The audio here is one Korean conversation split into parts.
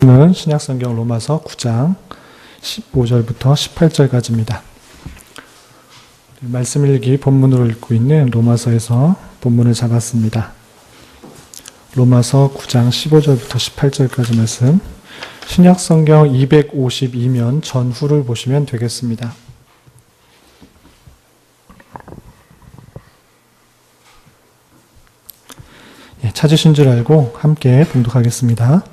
는 신약성경 로마서 9장 15절부터 18절까지입니다. 말씀 일기 본문으로 읽고 있는 로마서에서 본문을 잡았습니다. 로마서 9장 15절부터 18절까지 말씀, 신약성경 252면 전후를 보시면 되겠습니다. 찾으신 줄 알고 함께 봉독하겠습니다.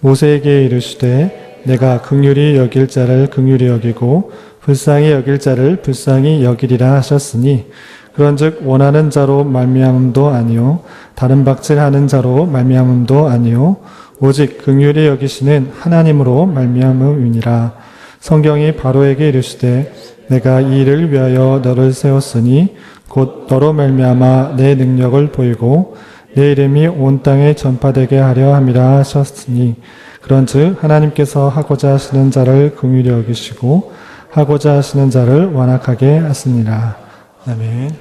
모세에게 이르시되 내가 긍휼히 여길 자를 긍휼히 여기고 불쌍히 여길 자를 불쌍히 여기리라 하셨으니 그런즉 원하는 자로 말미암음도 아니요 다른 박질하는 자로 말미암음도 아니요 오직 긍휼히 여기시는 하나님으로 말미암음이니라. 성경이 바로에게 이르시되 내가 이 일을 위하여 너를 세웠으니 곧 너로 말미암아 내 능력을 보이고 내 이름이 온 땅에 전파되게 하려 함이라 하셨으니 그런즉 하나님께서 하고자 하시는 자를 긍휼히 여기시고 하고자 하시는 자를 완악하게 하시니라. 아멘.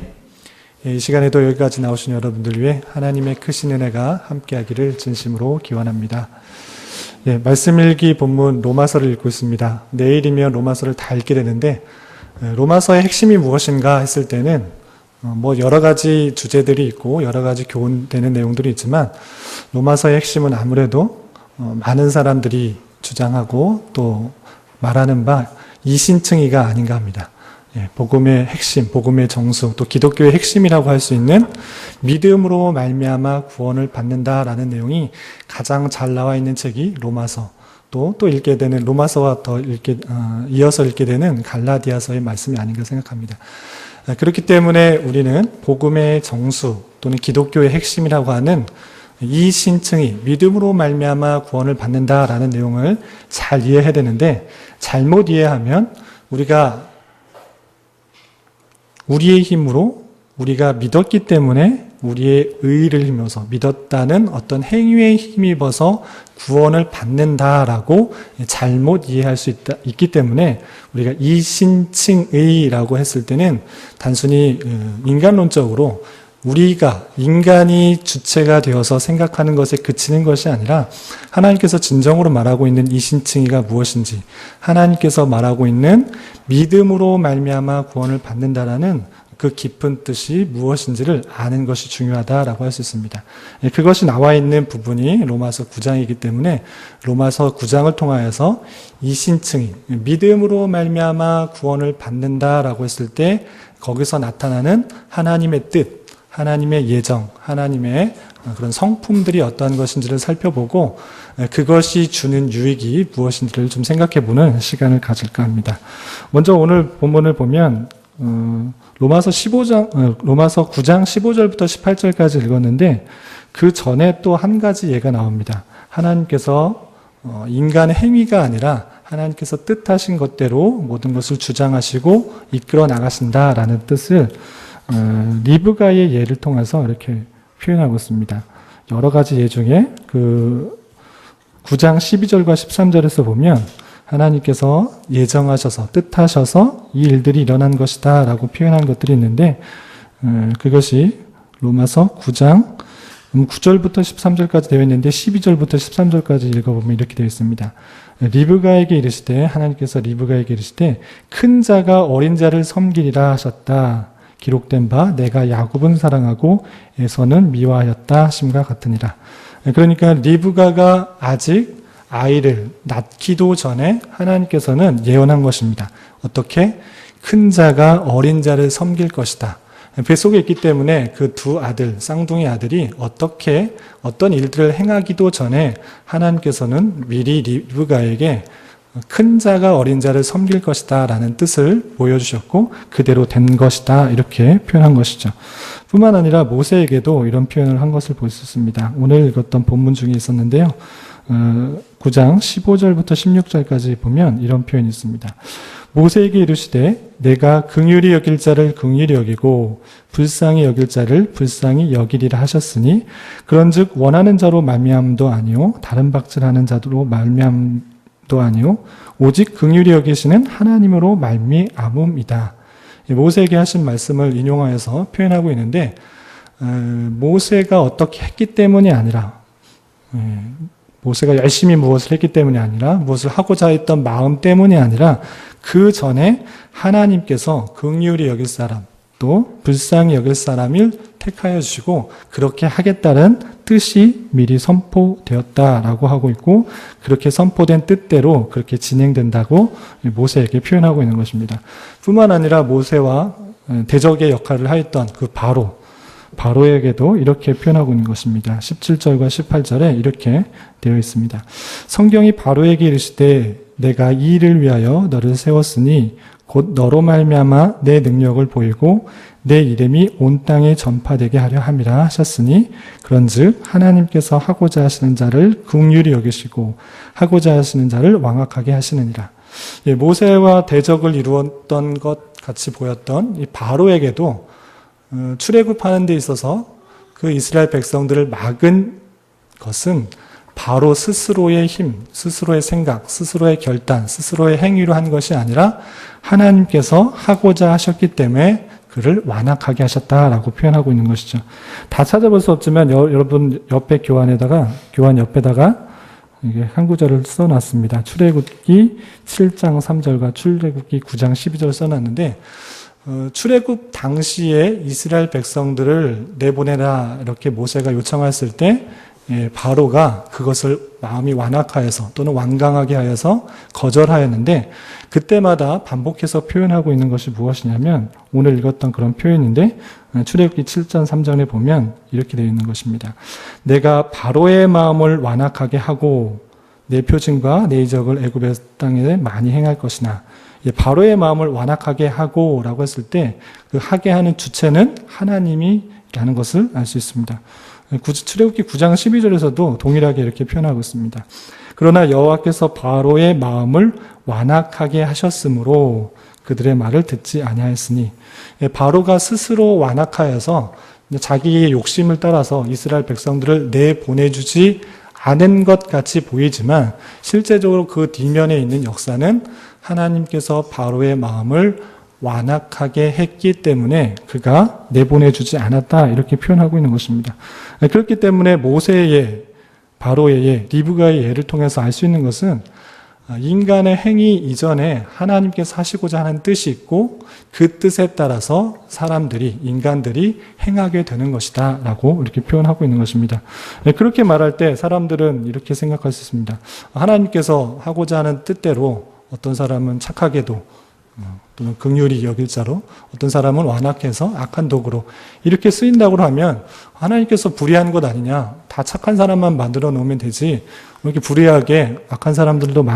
이 시간에도 여기까지 나오신 여러분들 위해 하나님의 크신 은혜가 함께하기를 진심으로 기원합니다. 말씀 일기 본문 로마서를 읽고 있습니다. 내일이면 로마서를 다 읽게 되는데 로마서의 핵심이 무엇인가 했을 때는 여러 가지 주제들이 있고 여러 가지 교훈되는 내용들이 있지만 로마서의 핵심은 아무래도 많은 사람들이 주장하고 또 말하는 바 이신층이가 아닌가 합니다. 복음의 핵심, 복음의 정수, 또 기독교의 핵심이라고 할 수 있는 믿음으로 말미암아 구원을 받는다라는 내용이 가장 잘 나와 있는 책이 로마서, 또 읽게 되는 로마서와 이어서 읽게 되는 갈라디아서의 말씀이 아닌가 생각합니다. 그렇기 때문에 우리는 복음의 정수 또는 기독교의 핵심이라고 하는 이 신층이 믿음으로 말미암아 구원을 받는다라는 내용을 잘 이해해야 되는데 잘못 이해하면 우리가 우리의 힘으로 우리가 믿었기 때문에 우리의 의의를 힘입어서 믿었다는 어떤 행위에 힘입어서 구원을 받는다라고 잘못 이해할 수 있기 때문에 우리가 이신칭의라고 했을 때는 단순히 인간론적으로 우리가 인간이 주체가 되어서 생각하는 것에 그치는 것이 아니라 하나님께서 진정으로 말하고 있는 이신칭의가 무엇인지, 하나님께서 말하고 있는 믿음으로 말미암아 구원을 받는다라는 그 깊은 뜻이 무엇인지를 아는 것이 중요하다라고 할 수 있습니다. 그것이 나와 있는 부분이 로마서 9장이기 때문에 로마서 9장을 통하여서 이신층이 믿음으로 말미암아 구원을 받는다라고 했을 때 거기서 나타나는 하나님의 뜻, 하나님의 예정, 하나님의 그런 성품들이 어떠한 것인지를 살펴보고 그것이 주는 유익이 무엇인지를 좀 생각해보는 시간을 가질까 합니다. 먼저 오늘 본문을 보면 로마서 9장 15절부터 18절까지 읽었는데 그 전에 또 한 가지 예가 나옵니다. 하나님께서 인간의 행위가 아니라 하나님께서 뜻하신 것대로 모든 것을 주장하시고 이끌어 나가신다라는 뜻을 리브가의 예를 통해서 이렇게 표현하고 있습니다. 여러 가지 예 중에 그 9장 12절과 13절에서 보면 하나님께서 예정하셔서 뜻하셔서 이 일들이 일어난 것이다 라고 표현한 것들이 있는데 그것이 로마서 9장 9절부터 13절까지 되어 있는데 12절부터 13절까지 읽어보면 이렇게 되어 있습니다. 리브가에게 이르시되 하나님께서 리브가에게 이르시되 큰 자가 어린 자를 섬기리라 하셨다. 기록된 바 내가 야곱은 사랑하고 에서는 미워하였다 하심과 같으니라. 그러니까 리브가가 아직 아이를 낳기도 전에 하나님께서는 예언한 것입니다. 어떻게? 큰 자가 어린 자를 섬길 것이다. 뱃속에 있기 때문에 그 두 아들, 쌍둥이 아들이 어떻게 어떤 일들을 행하기도 전에 하나님께서는 미리 리브가에게 큰 자가 어린 자를 섬길 것이다 라는 뜻을 보여주셨고 그대로 된 것이다 이렇게 표현한 것이죠. 뿐만 아니라 모세에게도 이런 표현을 한 것을 볼 수 있습니다. 오늘 읽었던 본문 중에 있었는데요. 9장 15절부터 16절까지 보면 이런 표현이 있습니다. 모세에게 이르시되 내가 긍휼히 여길 자를 긍휼히 여기고 불쌍히 여길 자를 불쌍히 여기리라 하셨으니 그런즉 원하는 자로 말미암음도 아니요 다른 박질하는 자로 말미암음도 아니요 오직 긍휼히 여기시는 하나님으로 말미암음이다. 모세에게 하신 말씀을 인용하여서 표현하고 있는데 모세가 어떻게 했기 때문이 아니라 모세가 열심히 무엇을 했기 때문이 아니라, 무엇을 하고자 했던 마음 때문이 아니라, 그 전에 하나님께서 긍휼히 여길 사람, 또 불쌍히 여길 사람을 택하여 주시고 그렇게 하겠다는 뜻이 미리 선포되었다라고 하고 있고, 그렇게 선포된 뜻대로 그렇게 진행된다고 모세에게 표현하고 있는 것입니다. 뿐만 아니라 모세와 대적의 역할을 하였던 그 바로에게도 이렇게 표현하고 있는 것입니다. 17절과 18절에 이렇게 되어 있습니다. 성경이 바로에게 이르시되 내가 이 일을 위하여 너를 세웠으니 곧 너로 말미암아 내 능력을 보이고 내 이름이 온 땅에 전파되게 하려 함이라 하셨으니, 그런즉 하나님께서 하고자 하시는 자를 긍휼히 여기시고 하고자 하시는 자를 왕악하게 하시느니라. 모세와 대적을 이루었던 것 같이 보였던 이 바로에게도 출애굽하는 데 있어서 그 이스라엘 백성들을 막은 것은 바로 스스로의 힘, 스스로의 생각, 스스로의 결단, 스스로의 행위로 한 것이 아니라 하나님께서 하고자 하셨기 때문에 그를 완악하게 하셨다라고 표현하고 있는 것이죠. 다 찾아볼 수 없지만 여러분 옆에 교환 옆에다가 이게 한 구절을 써놨습니다. 출애굽기 7장 3절과 출애굽기 9장 12절 써놨는데, 출애굽 당시에 이스라엘 백성들을 내보내라 이렇게 모세가 요청했을 때 바로가 그것을 마음이 완악하여서 또는 완강하게 하여서 거절하였는데, 그때마다 반복해서 표현하고 있는 것이 무엇이냐면 오늘 읽었던 그런 표현인데, 출애굽기 7장 3절에 보면 이렇게 되어 있는 것입니다. 내가 바로의 마음을 완악하게 하고 내 표징과 내 이적을 애굽의 땅에 많이 행할 것이나, 바로의 마음을 완악하게 하고 라고 했을 때 그 하게 하는 주체는 하나님이라는 것을 알 수 있습니다. 출애굽기 9장 12절에서도 동일하게 이렇게 표현하고 있습니다. 그러나 여호와께서 바로의 마음을 완악하게 하셨으므로 그들의 말을 듣지 아니하였으니, 바로가 스스로 완악하여서 자기의 욕심을 따라서 이스라엘 백성들을 내보내주지 않은 것 같이 보이지만 실제적으로 그 뒷면에 있는 역사는 하나님께서 바로의 마음을 완악하게 했기 때문에 그가 내보내주지 않았다 이렇게 표현하고 있는 것입니다. 그렇기 때문에 모세의, 바로의 예, 리브가의 예를 통해서 알 수 있는 것은 인간의 행위 이전에 하나님께서 하시고자 하는 뜻이 있고 그 뜻에 따라서 인간들이 행하게 되는 것이다 라고 이렇게 표현하고 있는 것입니다. 그렇게 말할 때 사람들은 이렇게 생각할 수 있습니다. 하나님께서 하고자 하는 뜻대로 어떤 사람은 착하게도 또는 긍휼히 여길 자로, 어떤 사람은 완악해서 악한 도구로 이렇게 쓰인다고 하면 하나님께서 불의한 것 아니냐, 다 착한 사람만 만들어 놓으면 되지 왜 이렇게 불의하게 악한 사람들도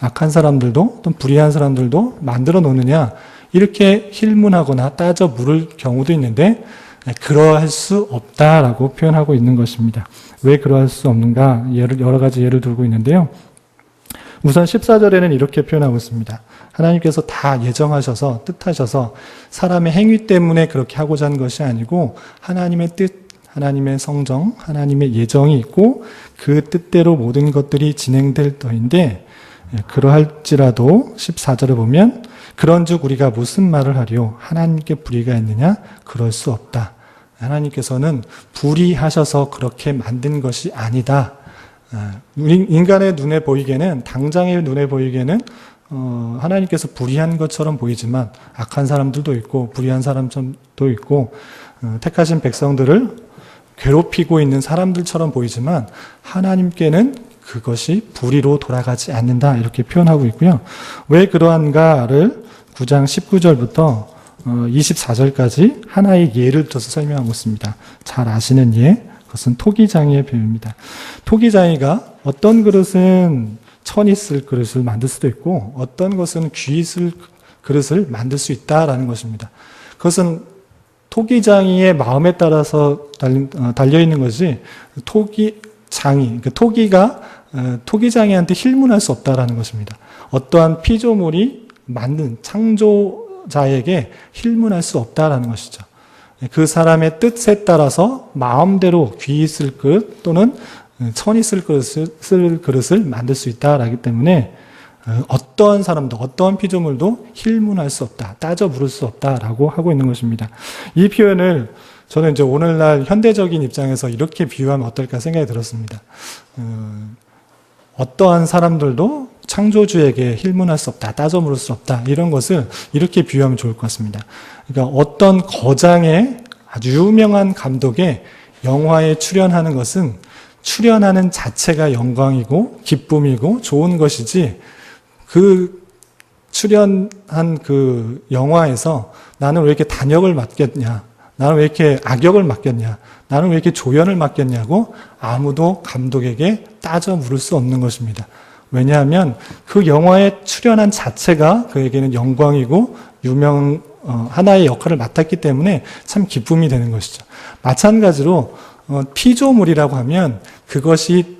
악한 사람들도 또 불의한 사람들도 만들어 놓느냐, 이렇게 힐문하거나 따져 물을 경우도 있는데 그러할 수 없다라고 표현하고 있는 것입니다. 왜 그러할 수 없는가, 여러 가지 예를 들고 있는데요. 우선 14절에는 이렇게 표현하고 있습니다. 하나님께서 다 예정하셔서 뜻하셔서 사람의 행위 때문에 그렇게 하고자 한 것이 아니고 하나님의 뜻, 하나님의 성정, 하나님의 예정이 있고 그 뜻대로 모든 것들이 진행될 터인데, 그러할지라도 14절에 보면 그런즉 우리가 무슨 말을 하리요, 하나님께 불의가 있느냐, 그럴 수 없다. 하나님께서는 불의하셔서 그렇게 만든 것이 아니다. 인간의 눈에 보이기에는, 당장의 눈에 보이기에는 하나님께서 불의한 것처럼 보이지만 악한 사람들도 있고 불의한 사람도 있고 택하신 백성들을 괴롭히고 있는 사람들처럼 보이지만 하나님께는 그것이 불의로 돌아가지 않는다 이렇게 표현하고 있고요. 왜 그러한가를 9장 19절부터 24절까지 하나의 예를 들어서 설명하고 있습니다. 잘 아시는 예, 그것은 토기장이의 배우입니다. 토기장이가 어떤 그릇은 천이 쓸 그릇을 만들 수도 있고 어떤 것은 귀 쓸 그릇을 만들 수 있다라는 것입니다. 그것은 토기장이의 마음에 따라서 달려있는 것이 토기가 토기장이한테 힐문할 수 없다라는 것입니다. 어떠한 피조물이 만든 창조자에게 힐문할 수 없다라는 것이죠. 그 사람의 뜻에 따라서 마음대로 귀 쓸 그릇 또는 천이 쓸 그릇을 만들 수 있다라기 때문에 어떠한 사람도 어떠한 피조물도 힐문할 수 없다, 따져 물을 수 없다라고 하고 있는 것입니다. 이 표현을 저는 이제 오늘날 현대적인 입장에서 이렇게 비유하면 어떨까 생각이 들었습니다. 어떠한 사람들도 창조주에게 힐문할 수 없다, 따져 물을 수 없다, 이런 것을 이렇게 비유하면 좋을 것 같습니다. 그러니까 어떤 거장의 아주 유명한 감독의 영화에 출연하는 것은 출연하는 자체가 영광이고 기쁨이고 좋은 것이지, 그 출연한 그 영화에서 나는 왜 이렇게 단역을 맡겼냐, 나는 왜 이렇게 악역을 맡겼냐, 나는 왜 이렇게 조연을 맡겼냐고 아무도 감독에게 따져 물을 수 없는 것입니다. 왜냐하면 그 영화에 출연한 자체가 그에게는 영광이고 하나의 역할을 맡았기 때문에 참 기쁨이 되는 것이죠. 마찬가지로 피조물이라고 하면 그것이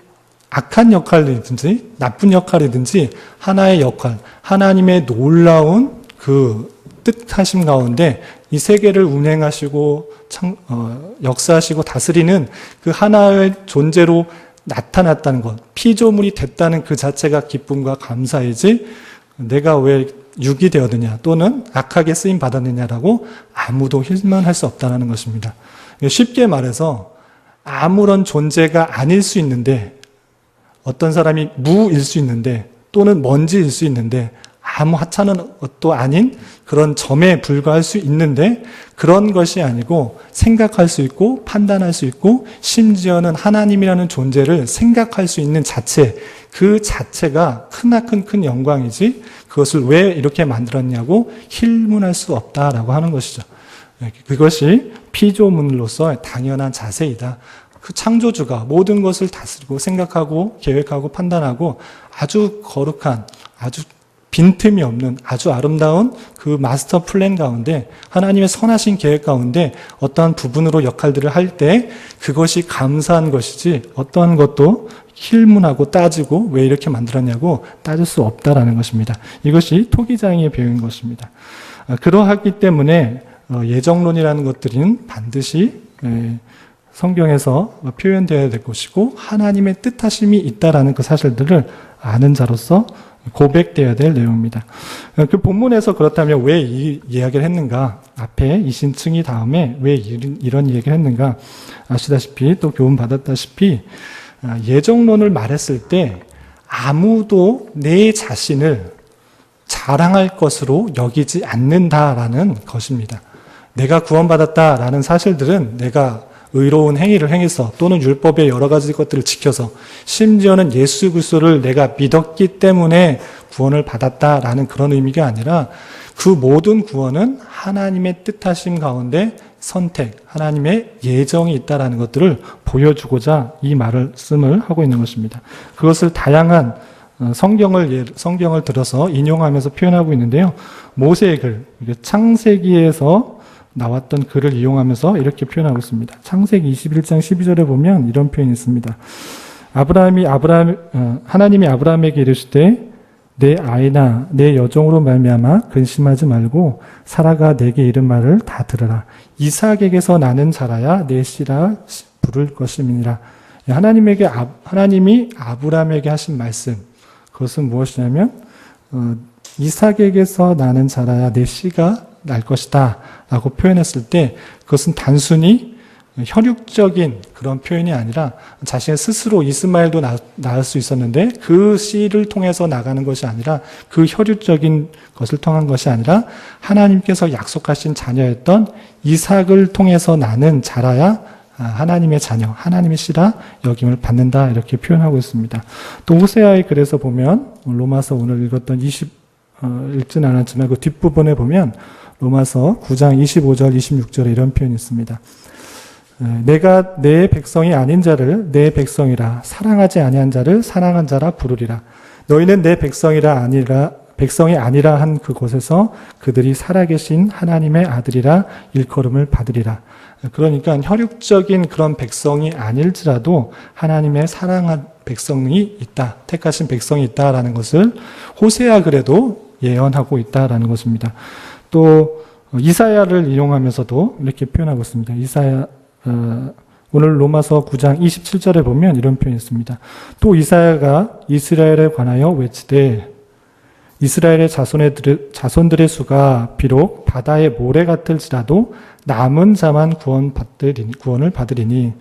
악한 역할이든지 나쁜 역할이든지 하나의 역할, 하나님의 놀라운 그 뜻하심 가운데 이 세계를 운행하시고 역사하시고 다스리는 그 하나의 존재로 나타났다는 것, 피조물이 됐다는 그 자체가 기쁨과 감사이지, 내가 왜 육이 되었느냐 또는 악하게 쓰임 받았느냐라고 아무도 힐만할 수 없다는 것입니다. 쉽게 말해서 아무런 존재가 아닐 수 있는데, 어떤 사람이 무일 수 있는데 또는 먼지일 수 있는데 아무 하찮은 것도 아닌 그런 점에 불과할 수 있는데, 그런 것이 아니고 생각할 수 있고 판단할 수 있고 심지어는 하나님이라는 존재를 생각할 수 있는 자체, 그 자체가 크나큰 큰 영광이지, 그것을 왜 이렇게 만들었냐고 힐문할 수 없다라고 하는 것이죠. 그것이 피조물로서 당연한 자세이다. 그 창조주가 모든 것을 다스리고 생각하고 계획하고 판단하고 아주 거룩한, 아주 빈틈이 없는 아주 아름다운 그 마스터 플랜 가운데, 하나님의 선하신 계획 가운데 어떠한 부분으로 역할들을 할 때 그것이 감사한 것이지, 어떠한 것도 힐문하고 따지고 왜 이렇게 만들었냐고 따질 수 없다라는 것입니다. 이것이 토기장의 배우인 것입니다. 그러하기 때문에 예정론이라는 것들은 반드시 성경에서 표현되어야 될 것이고, 하나님의 뜻하심이 있다라는 그 사실들을 아는 자로서 고백되어야 될 내용입니다. 그 본문에서 그렇다면 왜 이 이야기를 했는가, 앞에 이신층이 다음에 왜 이런 얘기를 했는가, 아시다시피 또 교훈 받았다시피 예정론을 말했을 때 아무도 내 자신을 자랑할 것으로 여기지 않는다라는 것입니다. 내가 구원받았다라는 사실들은 내가 의로운 행위를 행해서 또는 율법의 여러 가지 것들을 지켜서, 심지어는 예수 그리스도를 내가 믿었기 때문에 구원을 받았다라는 그런 의미가 아니라, 그 모든 구원은 하나님의 뜻하심 가운데 선택, 하나님의 예정이 있다라는 것들을 보여주고자 이 말씀을 하고 있는 것입니다. 그것을 다양한 성경을 들어서 인용하면서 표현하고 있는데요. 모세의 글, 창세기에서 나왔던 글을 이용하면서 이렇게 표현하고 있습니다. 창세기 21장 12절에 보면 이런 표현이 있습니다. 하나님이 아브라함에게 이르시되 내 아이나 내 여종으로 말미암아 근심하지 말고 사라가 내게 이른 말을 다 들으라. 이삭에게서 나는 자라야 내 씨라 부를 것임이니라. 하나님이 아브라함에게 하신 말씀, 그것은 무엇이냐면 이삭에게서 나는 자라야 내 씨가 날 것이다 라고 표현했을 때, 그것은 단순히 혈육적인 그런 표현이 아니라 자신의 스스로 이스마엘도 낳을 수 있었는데 그 씨를 통해서 나가는 것이 아니라, 그 혈육적인 것을 통한 것이 아니라 하나님께서 약속하신 자녀였던 이삭을 통해서 나는 자라야 하나님의 자녀, 하나님의 씨라 여김을 받는다, 이렇게 표현하고 있습니다. 또 호세아의 글에서 보면, 로마서 오늘 읽었던 읽진 않았지만 그 뒷부분에 보면 로마서 9장 25절 26절에 이런 표현이 있습니다. 내가 내 백성이 아닌 자를 내 백성이라, 사랑하지 아니한 자를 사랑한 자라 부르리라. 너희는 내 백성이 아니라 한 그곳에서 그들이 살아계신 하나님의 아들이라 일컬음을 받으리라. 그러니까 혈육적인 그런 백성이 아닐지라도 하나님의 사랑한 백성이 있다, 택하신 백성이 있다라는 것을 호세아 글에도 예언하고 있다라는 것입니다. 또 이사야를 이용하면서도 이렇게 표현하고 있습니다. 오늘 로마서 9장 27절에 보면 이런 표현이 있습니다. 또 이사야가 이스라엘에 관하여 외치되 이스라엘의 자손들의 수가 비록 바다의 모래 같을지라도 남은 자만 구원을 받으리니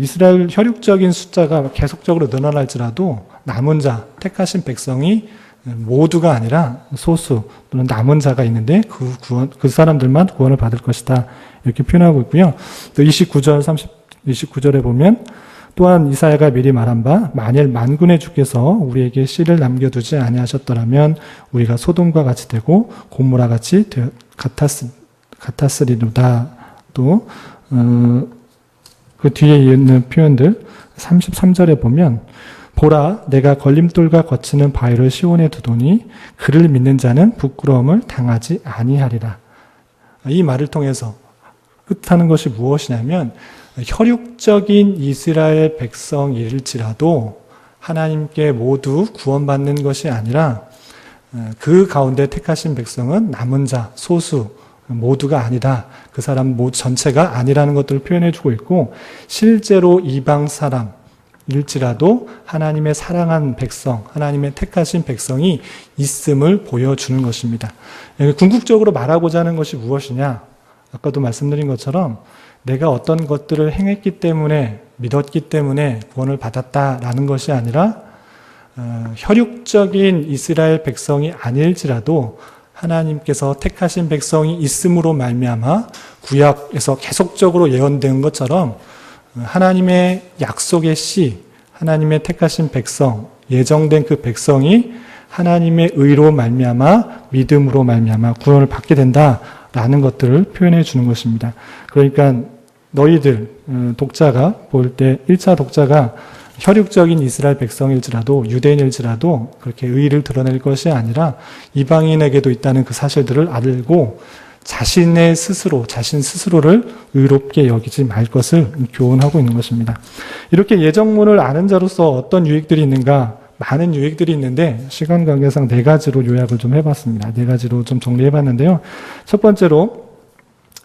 이스라엘 혈육적인 숫자가 계속적으로 늘어날지라도 남은 자, 택하신 백성이 모두가 아니라 소수 또는 남은 자가 있는데 그 사람들만 구원을 받을 것이다. 이렇게 표현하고 있고요. 또 29절에 보면 또한 이사야가 미리 말한 바 만일 만군의 주께서 우리에게 씨를 남겨두지 아니하셨더라면 우리가 소돔과 같이 되고 고모라 같이 같았으리로다. 또 그 뒤에 있는 표현들 33절에 보면 보라 내가 걸림돌과 거치는 바위를 시온에 두더니 그를 믿는 자는 부끄러움을 당하지 아니하리라. 이 말을 통해서 뜻하는 것이 무엇이냐면 혈육적인 이스라엘 백성일지라도 하나님께 모두 구원받는 것이 아니라 그 가운데 택하신 백성은 남은 자, 소수 모두가 아니다. 그 사람 전체가 아니라는 것들을 표현해주고 있고 실제로 이방 사람일지라도 하나님의 사랑한 백성, 하나님의 택하신 백성이 있음을 보여주는 것입니다. 궁극적으로 말하고자 하는 것이 무엇이냐? 아까도 말씀드린 것처럼 내가 어떤 것들을 행했기 때문에 믿었기 때문에 구원을 받았다라는 것이 아니라 혈육적인 이스라엘 백성이 아닐지라도 하나님께서 택하신 백성이 있음으로 말미암아 구약에서 계속적으로 예언된 것처럼 하나님의 약속의 씨, 하나님의 택하신 백성, 예정된 그 백성이 하나님의 의로 말미암아 믿음으로 말미암아 구원을 받게 된다라는 것들을 표현해 주는 것입니다. 그러니까 너희들 독자가 볼 때 1차 독자가 혈육적인 이스라엘 백성일지라도 유대인일지라도 그렇게 의의를 드러낼 것이 아니라 이방인에게도 있다는 그 사실들을 알고 자신 스스로를 의롭게 여기지 말 것을 교훈하고 있는 것입니다. 이렇게 예정론을 아는 자로서 어떤 유익들이 있는가? 많은 유익들이 있는데 시간 관계상 4가지로 요약을 좀 해봤습니다. 4가지로 좀 정리해봤는데요. 첫 번째로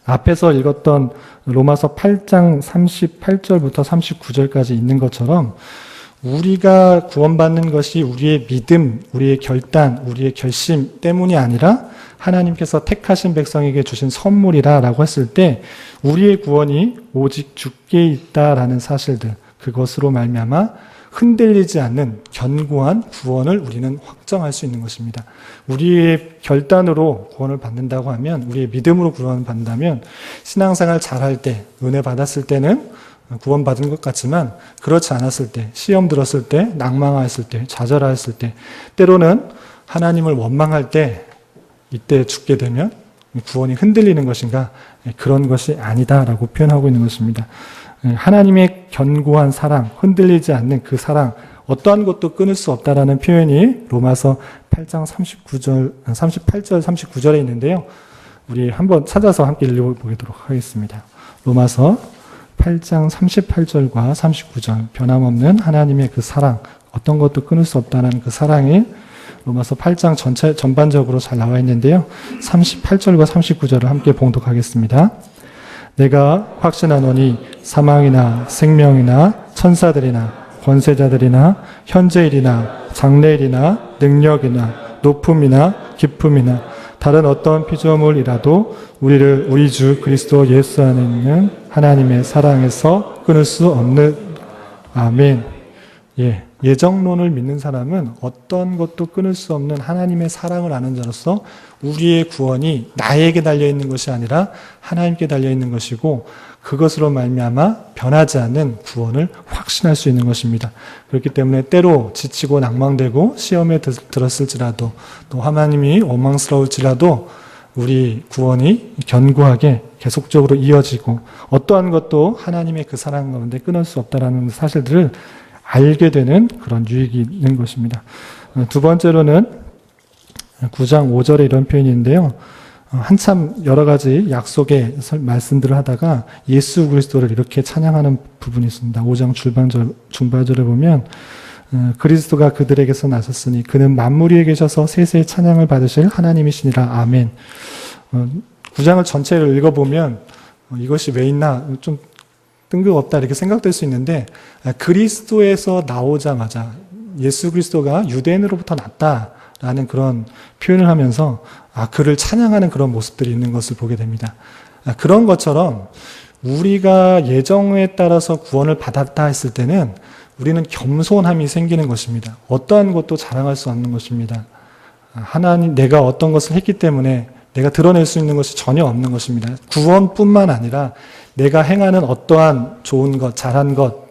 앞에서 읽었던 로마서 8장 38절부터 39절까지 있는 것처럼 우리가 구원받는 것이 우리의 믿음, 우리의 결단, 우리의 결심 때문이 아니라 하나님께서 택하신 백성에게 주신 선물이라고 했을 때 우리의 구원이 오직 주께 있다라는 사실들, 그것으로 말미암아 흔들리지 않는 견고한 구원을 우리는 확정할 수 있는 것입니다. 우리의 결단으로 구원을 받는다고 하면, 우리의 믿음으로 구원을 받는다면 신앙생활 잘할 때, 은혜 받았을 때는 구원받은 것 같지만 그렇지 않았을 때, 시험 들었을 때, 낭망하였을 때, 좌절하였을 때, 때로는 하나님을 원망할 때 이때 죽게 되면 구원이 흔들리는 것인가? 그런 것이 아니다라고 표현하고 있는 것입니다. 하나님의 견고한 사랑, 흔들리지 않는 그 사랑, 어떠한 것도 끊을 수 없다라는 표현이 로마서 8장 38절, 39절에 있는데요. 우리 한번 찾아서 함께 읽어보도록 하겠습니다. 로마서 8장 38절과 39절, 변함없는 하나님의 그 사랑, 어떤 것도 끊을 수 없다는 그 사랑이 로마서 8장 전반적으로 잘 나와 있는데요. 38절과 39절을 함께 봉독하겠습니다. 내가 확신하노니 사망이나 생명이나 천사들이나 권세자들이나 현재일이나 장래일이나 능력이나 높음이나 깊음이나 다른 어떤 피조물이라도 우리를 우리 주 그리스도 예수 안에 있는 하나님의 사랑에서 끊을 수 없는 아멘. 예정론을 믿는 사람은 어떤 것도 끊을 수 없는 하나님의 사랑을 아는 자로서 우리의 구원이 나에게 달려있는 것이 아니라 하나님께 달려있는 것이고 그것으로 말미암아 변하지 않는 구원을 확신할 수 있는 것입니다. 그렇기 때문에 때로 지치고 낭망되고 시험에 들었을지라도 또 하나님이 원망스러울지라도 우리 구원이 견고하게 계속적으로 이어지고 어떠한 것도 하나님의 그 사랑 가운데 끊을 수 없다는 사실들을 알게 되는 그런 유익이 있는 것입니다. 두 번째로는 9장 5절에 이런 표현이 있는데요. 한참 여러 가지 약속의 말씀들을 하다가 예수 그리스도를 이렇게 찬양하는 부분이 있습니다. 5장 중반절에 보면 그리스도가 그들에게서 나섰으니 그는 만물 위에 계셔서 세세의 찬양을 받으실 하나님이시니라. 아멘. 9장을 전체를 읽어보면 이것이 왜 있나 좀 뜬금없다 이렇게 생각될 수 있는데 그리스도에서 나오자마자 예수 그리스도가 유대인으로부터 났다 라는 그런 표현을 하면서 그를 찬양하는 그런 모습들이 있는 것을 보게 됩니다. 그런 것처럼 우리가 예정에 따라서 구원을 받았다 했을 때는 우리는 겸손함이 생기는 것입니다. 어떠한 것도 자랑할 수 없는 것입니다. 하나님, 내가 어떤 것을 했기 때문에 내가 드러낼 수 있는 것이 전혀 없는 것입니다. 구원뿐만 아니라 내가 행하는 어떠한 좋은 것, 잘한 것,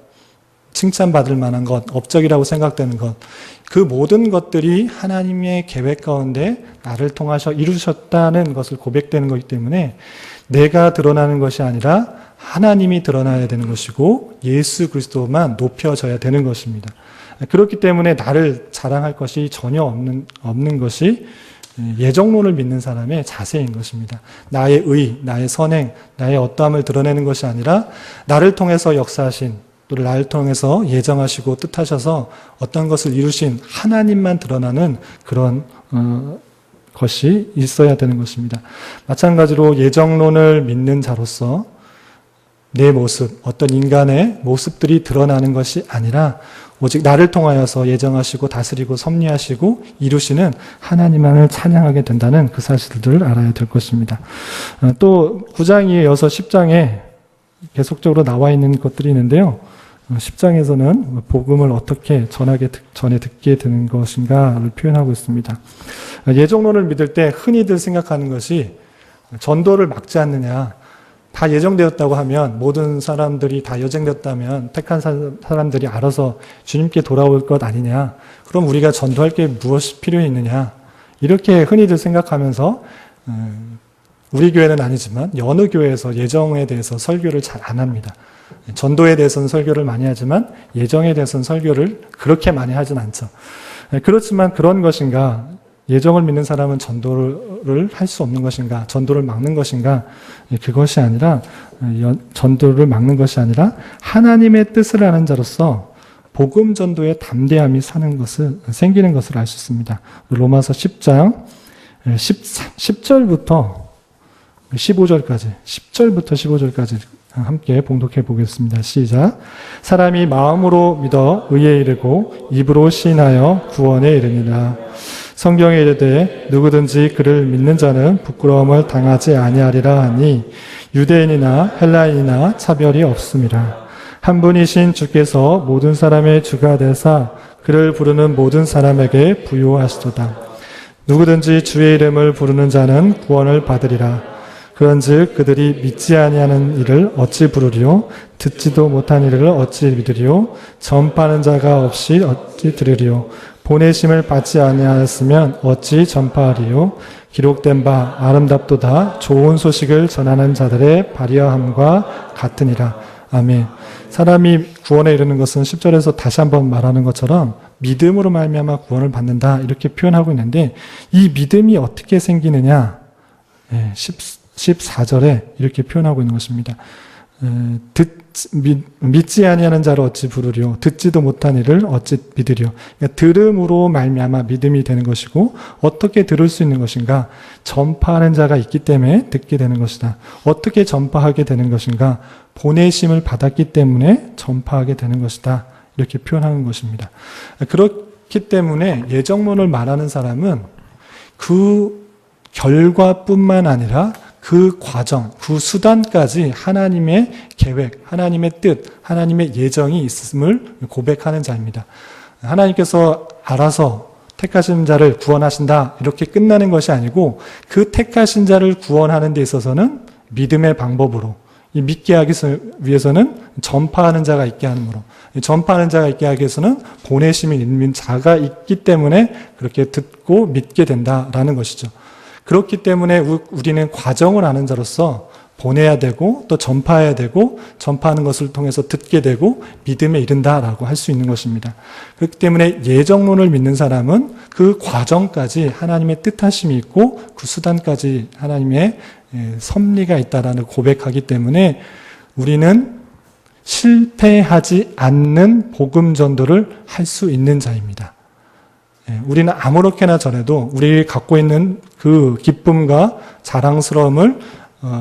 칭찬받을 만한 것, 업적이라고 생각되는 것, 그 모든 것들이 하나님의 계획 가운데 나를 통하셔 이루셨다는 것을 고백되는 것이기 때문에 내가 드러나는 것이 아니라 하나님이 드러나야 되는 것이고 예수 그리스도만 높여져야 되는 것입니다. 그렇기 때문에 나를 자랑할 것이 전혀 없는 것이 예정론을 믿는 사람의 자세인 것입니다. 나의 의, 나의 선행, 나의 어떠함을 드러내는 것이 아니라 나를 통해서 역사하신, 또 나를 통해서 예정하시고 뜻하셔서 어떤 것을 이루신 하나님만 드러나는 그런 것이 있어야 되는 것입니다. 마찬가지로 예정론을 믿는 자로서 내 모습, 어떤 인간의 모습들이 드러나는 것이 아니라 오직 나를 통하여서 예정하시고 다스리고 섭리하시고 이루시는 하나님만을 찬양하게 된다는 그 사실들을 알아야 될 것입니다. 또 9장 이어서 10장에 계속적으로 나와 있는 것들이 있는데요. 10장에서는 복음을 어떻게 전에 듣게 되는 것인가를 표현하고 있습니다. 예정론을 믿을 때 흔히들 생각하는 것이 전도를 막지 않느냐, 다 예정되었다고 하면 모든 사람들이 다 예정되었다면 택한 사람들이 알아서 주님께 돌아올 것 아니냐, 그럼 우리가 전도할 게 무엇이 필요해 있느냐, 이렇게 흔히들 생각하면서 우리 교회는 아니지만 여느 교회에서 예정에 대해서 설교를 잘 안 합니다. 전도에 대해서는 설교를 많이 하지만 예정에 대해서는 설교를 그렇게 많이 하진 않죠. 그렇지만 그런 것인가, 예정을 믿는 사람은 전도를 할 수 없는 것인가, 전도를 막는 것인가, 그것이 아니라 전도를 막는 것이 아니라 하나님의 뜻을 아는 자로서 복음 전도의 담대함이 생기는 것을 알 수 있습니다. 로마서 10장 10절부터 15절까지, 10절부터 15절까지 함께 봉독해 보겠습니다. 시작. 사람이 마음으로 믿어 의에 이르고 입으로 시인하여 구원에 이르니라. 성경에 이르되 누구든지 그를 믿는 자는 부끄러움을 당하지 아니하리라 하니 유대인이나 헬라인이나 차별이 없음이라. 한 분이신 주께서 모든 사람의 주가 되사 그를 부르는 모든 사람에게 부요하시도다. 누구든지 주의 이름을 부르는 자는 구원을 받으리라. 그런즉 그들이 믿지 아니하는 이를 어찌 부르리요? 듣지도 못한 이를 어찌 믿으리요? 전파하는 자가 없이 어찌 들으리요? 보내심을 받지 아니하였으면 어찌 전파하리요? 기록된 바 아름답도다 좋은 소식을 전하는 자들의 발휘함과 같으니라. 아멘. 사람이 구원에 이르는 것은 10절에서 다시 한번 말하는 것처럼 믿음으로 말미암아 구원을 받는다, 이렇게 표현하고 있는데 이 믿음이 어떻게 생기느냐? 14절에 이렇게 표현하고 있는 것입니다. 믿지 아니하는 자를 어찌 부르리요? 듣지도 못한 이를 어찌 믿으리요? 그러니까 들음으로 말미암아 믿음이 되는 것이고, 어떻게 들을 수 있는 것인가? 전파하는 자가 있기 때문에 듣게 되는 것이다. 어떻게 전파하게 되는 것인가? 보내심을 받았기 때문에 전파하게 되는 것이다, 이렇게 표현하는 것입니다. 그렇기 때문에 예정론을 말하는 사람은 그 결과뿐만 아니라 그 과정, 그 수단까지 하나님의 계획, 하나님의 뜻, 하나님의 예정이 있음을 고백하는 자입니다. 하나님께서 알아서 택하신 자를 구원하신다, 이렇게 끝나는 것이 아니고 그 택하신 자를 구원하는 데 있어서는 믿음의 방법으로, 이 믿게 하기 위해서는 전파하는 자가 있게 하므로, 전파하는 자가 있게 하기 위해서는 보내심이 있는 자가 있기 때문에 그렇게 듣고 믿게 된다라는 것이죠. 그렇기 때문에 우리는 과정을 아는 자로서 보내야 되고 또 전파해야 되고 전파하는 것을 통해서 듣게 되고 믿음에 이른다라고 할 수 있는 것입니다. 그렇기 때문에 예정론을 믿는 사람은 그 과정까지 하나님의 뜻하심이 있고 그 수단까지 하나님의 섭리가 있다라는 고백하기 때문에 우리는 실패하지 않는 복음 전도를 할 수 있는 자입니다. 우리는 아무렇게나 전해도 우리 갖고 있는 그 기쁨과 자랑스러움을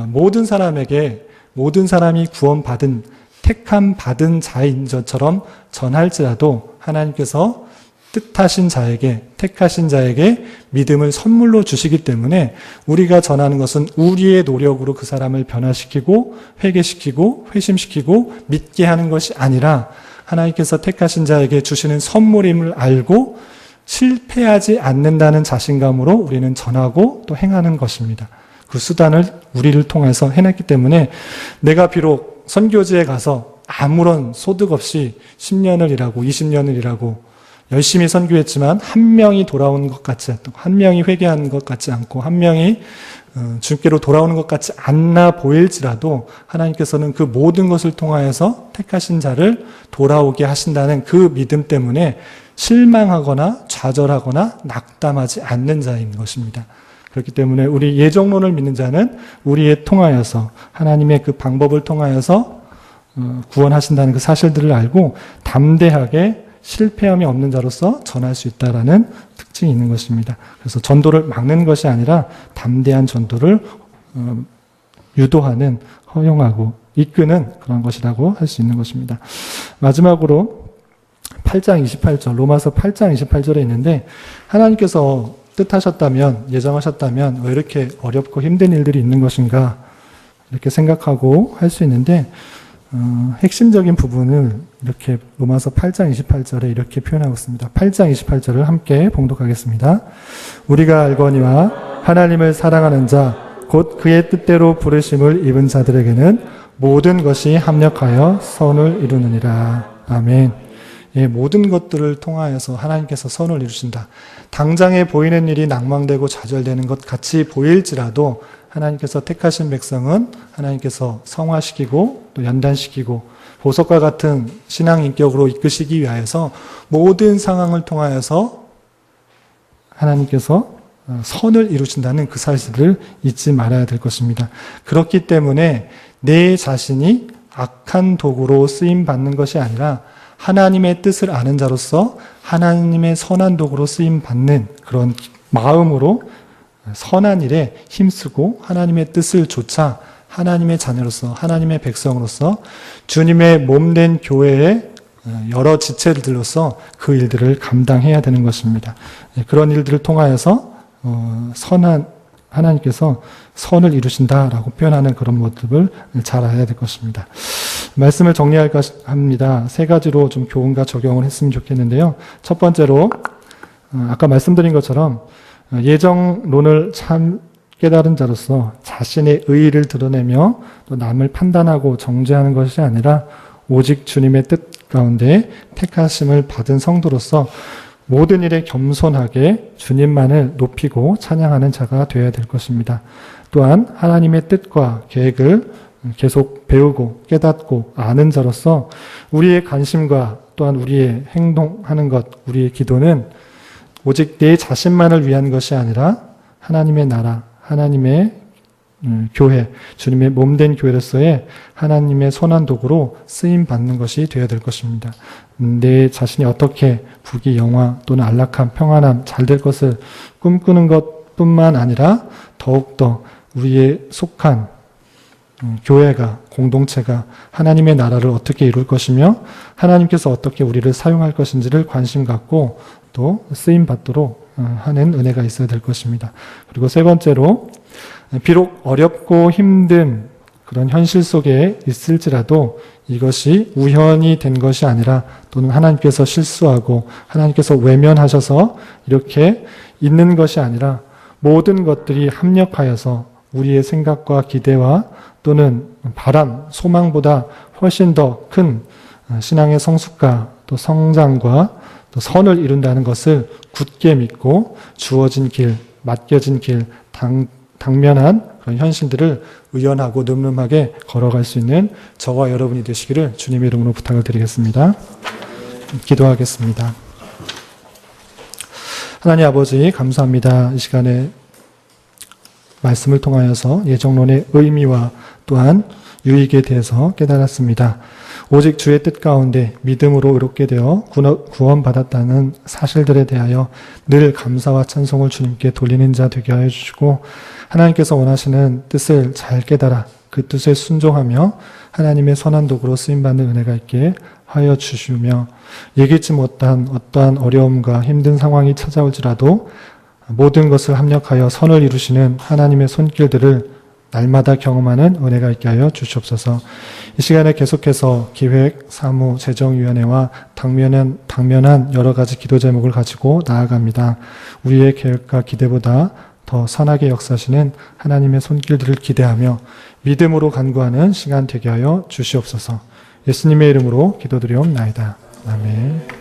모든 사람에게, 모든 사람이 구원받은 택함 받은 자인 것처럼 전할지라도 하나님께서 뜻하신 자에게, 택하신 자에게 믿음을 선물로 주시기 때문에 우리가 전하는 것은 우리의 노력으로 그 사람을 변화시키고 회개시키고 회심시키고 믿게 하는 것이 아니라 하나님께서 택하신 자에게 주시는 선물임을 알고 실패하지 않는다는 자신감으로 우리는 전하고 또 행하는 것입니다. 그 수단을 우리를 통해서 해냈기 때문에 내가 비록 선교지에 가서 아무런 소득 없이 10년을 일하고 20년을 일하고 열심히 선교했지만 한 명이 돌아오는 것 같지 않고 한 명이 회개하는 것 같지 않고 한 명이 주께로 돌아오는 것 같지 않나 보일지라도 하나님께서는 그 모든 것을 통하여서 택하신 자를 돌아오게 하신다는 그 믿음 때문에 실망하거나 좌절하거나 낙담하지 않는 자인 것입니다. 그렇기 때문에 우리 예정론을 믿는 자는 우리에 통하여서 하나님의 그 방법을 통하여서 구원하신다는 그 사실들을 알고 담대하게 실패함이 없는 자로서 전할 수 있다라는 특징이 있는 것입니다. 그래서 전도를 막는 것이 아니라 담대한 전도를 유도하는, 허용하고 이끄는 그런 것이라고 할 수 있는 것입니다. 마지막으로 8장 28절, 로마서 8장 28절에 있는데 하나님께서 뜻하셨다면, 예정하셨다면 왜 이렇게 어렵고 힘든 일들이 있는 것인가 이렇게 생각하고 할 수 있는데 핵심적인 부분을 이렇게 로마서 8장 28절에 이렇게 표현하고 있습니다. 8장 28절을 함께 봉독하겠습니다. 우리가 알거니와 하나님을 사랑하는 자 곧 그의 뜻대로 부르심을 입은 자들에게는 모든 것이 합력하여 선을 이루느니라. 아멘. 예, 모든 것들을 통하여서 하나님께서 선을 이루신다. 당장에 보이는 일이 낭망되고 좌절되는 것 같이 보일지라도 하나님께서 택하신 백성은 하나님께서 성화시키고 또 연단시키고 보석과 같은 신앙 인격으로 이끄시기 위하여서 모든 상황을 통하여서 하나님께서 선을 이루신다는 그 사실을 잊지 말아야 될 것입니다. 그렇기 때문에 내 자신이 악한 도구로 쓰임받는 것이 아니라 하나님의 뜻을 아는 자로서 하나님의 선한 도구로 쓰임받는 그런 마음으로 선한 일에 힘쓰고 하나님의 뜻을 좇아 하나님의 자녀로서 하나님의 백성으로서 주님의 몸된 교회의 여러 지체들로서 그 일들을 감당해야 되는 것입니다. 그런 일들을 통하여서 선한 하나님께서 선을 이루신다라고 표현하는 그런 모습을 잘 알아야 될 것입니다. 말씀을 정리할까 합니다. 세 가지로 좀 교훈과 적용을 했으면 좋겠는데요. 첫 번째로 아까 말씀드린 것처럼 예정론을 참 깨달은 자로서 자신의 의의를 드러내며 또 남을 판단하고 정죄하는 것이 아니라 오직 주님의 뜻 가운데 택하심을 받은 성도로서 모든 일에 겸손하게 주님만을 높이고 찬양하는 자가 되어야 될 것입니다. 또한 하나님의 뜻과 계획을 계속 배우고 깨닫고 아는 자로서 우리의 관심과 또한 우리의 행동하는 것, 우리의 기도는 오직 내 자신만을 위한 것이 아니라 하나님의 나라, 하나님의 교회, 주님의 몸된 교회로서의 하나님의 선한 도구로 쓰임받는 것이 되어야 될 것입니다. 내 자신이 어떻게 부귀 영화 또는 안락함, 평안함, 잘 될 것을 꿈꾸는 것뿐만 아니라 더욱더 우리의 속한 교회가, 공동체가 하나님의 나라를 어떻게 이룰 것이며 하나님께서 어떻게 우리를 사용할 것인지를 관심 갖고 또 쓰임받도록 하는 은혜가 있어야 될 것입니다. 그리고 세 번째로 비록 어렵고 힘든 그런 현실 속에 있을지라도 이것이 우연이 된 것이 아니라 또는 하나님께서 실수하고 하나님께서 외면하셔서 이렇게 있는 것이 아니라 모든 것들이 합력하여서 우리의 생각과 기대와 또는 바람, 소망보다 훨씬 더 큰 신앙의 성숙과 또 성장과 또 선을 이룬다는 것을 굳게 믿고 주어진 길, 맡겨진 길, 당면한 그런 현실들을 의연하고 늠름하게 걸어갈 수 있는 저와 여러분이 되시기를 주님의 이름으로 부탁을 드리겠습니다. 기도하겠습니다. 하나님 아버지 감사합니다. 이 시간에 말씀을 통하여서 예정론의 의미와 또한 유익에 대해서 깨달았습니다. 오직 주의 뜻 가운데 믿음으로 의롭게 되어 구원받았다는 사실들에 대하여 늘 감사와 찬송을 주님께 돌리는 자 되게 하여 주시고 하나님께서 원하시는 뜻을 잘 깨달아 그 뜻에 순종하며 하나님의 선한 도구로 쓰임받는 은혜가 있게 하여 주시며 예기치 못한 어떠한 어려움과 힘든 상황이 찾아올지라도 모든 것을 합력하여 선을 이루시는 하나님의 손길들을 날마다 경험하는 은혜가 있게 하여 주시옵소서. 이 시간에 계속해서 기획, 사무, 재정위원회와 당면한 여러 가지 기도 제목을 가지고 나아갑니다. 우리의 계획과 기대보다 더 선하게 역사하시는 하나님의 손길들을 기대하며 믿음으로 간구하는 시간 되게 하여 주시옵소서. 예수님의 이름으로 기도드리옵나이다. 아멘.